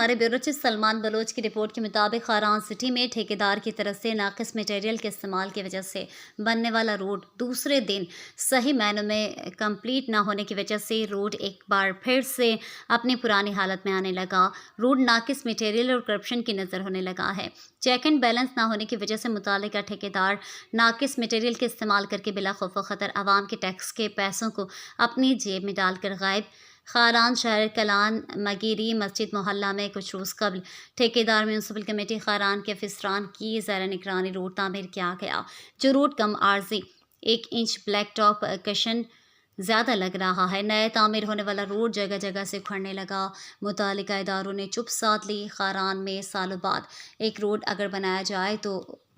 हमारे bureau chief Salman Bloch की report के मुताबिक खारान सिटी में ठेकेदार की तरफ से नाकिस मटेरियल के इस्तेमाल की वजह से बनने वाला रोड दूसरे दिन सही मायनों में कंप्लीट ना होने की वजह से रोड एक बार फिर से अपनी पुरानी हालत में आने लगा। रोड नाकिस मटेरियल और करप्शन की नज़र होने लगा है। चेक एंड बैलेंस ना होने की वजह से मुतालिका ठेकेदार नाकिस मटेरियल के इस्तेमाल करके बिला खौफ खतर आवाम के टैक्स के पैसों को अपनी जेब में डालकर गायब। खारान शहर कलान मगीरी मस्जिद मोहल्ला में कुछ रोज़ कबल ठेकेदार म्यूनसिपल कमेटी खारान के अफसरान की ज़ेर निगरानी रोड तामीर किया गया, जो रोड कम आर्जी 1 इंच ब्लैक टॉप कशन ज़्यादा लग रहा है। नए तामीर होने वाला रोड जगह जगह से उखड़ने लगा। मुतालिका इदारों ने चुप साध ली। खारान में सालों बाद एक रोड अगर बनाया जाए तो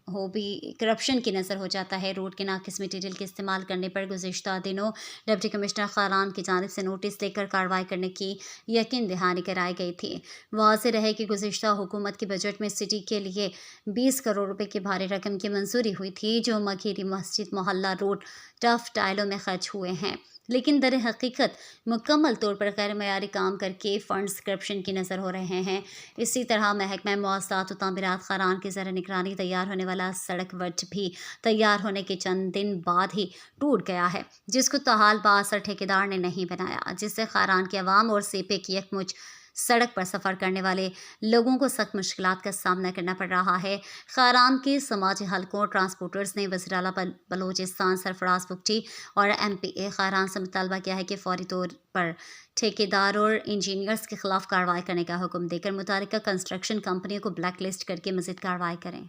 हो भी करप्शन की नज़र हो जाता है। रोड के नाकिस मटीरियल के इस्तेमाल करने पर गुज़िश्ता दिनों डिप्टी कमिश्नर खारान की जानिब से नोटिस लेकर कार्रवाई करने की यकीन दहानी कराई गई थी। वाज़ेह रहे कि गुज़िश्ता हुकूमत के बजट में सिटी के लिए 20 करोड़ रुपए की भारी रकम की मंजूरी हुई थी, जो मघेरी मस्जिद मोहल्ला रोड टफ टाइलों में खर्च हुए हैं, लेकिन दर हकीकत मुकम्मल तौर पर गैर मयारी काम करके फ़ंड्स करप्शन की नज़र हो रहे हैं। इसी तरह महकमा मवासात व तामीरात खारान की ज़र निगरानी तैयार होने वाला सड़क वट भी तैयार होने के चंद दिन बाद ही टूट गया है, जिसको तहाल बासर ठेकेदार ने नहीं बनाया, जिससे खारान के अवाम और सेपे की यकमुच सड़क पर सफ़र करने वाले लोगों को सख्त मुश्किलात का सामना करना पड़ रहा है। खारान के समाजी हलकों ट्रांसपोर्टर्स ने वज़ीर आला बलोचिस्तान सरफराज बुगटी और MPA खारान से मुतालबा किया है कि फौरी तौर पर ठेकेदार और इंजीनियर्स के खिलाफ कार्रवाई करने का हुक्म देकर मुतालिका कंस्ट्रक्शन कंपनियों को ब्लैक लिस्ट करके मज़ीद कार्रवाई करें।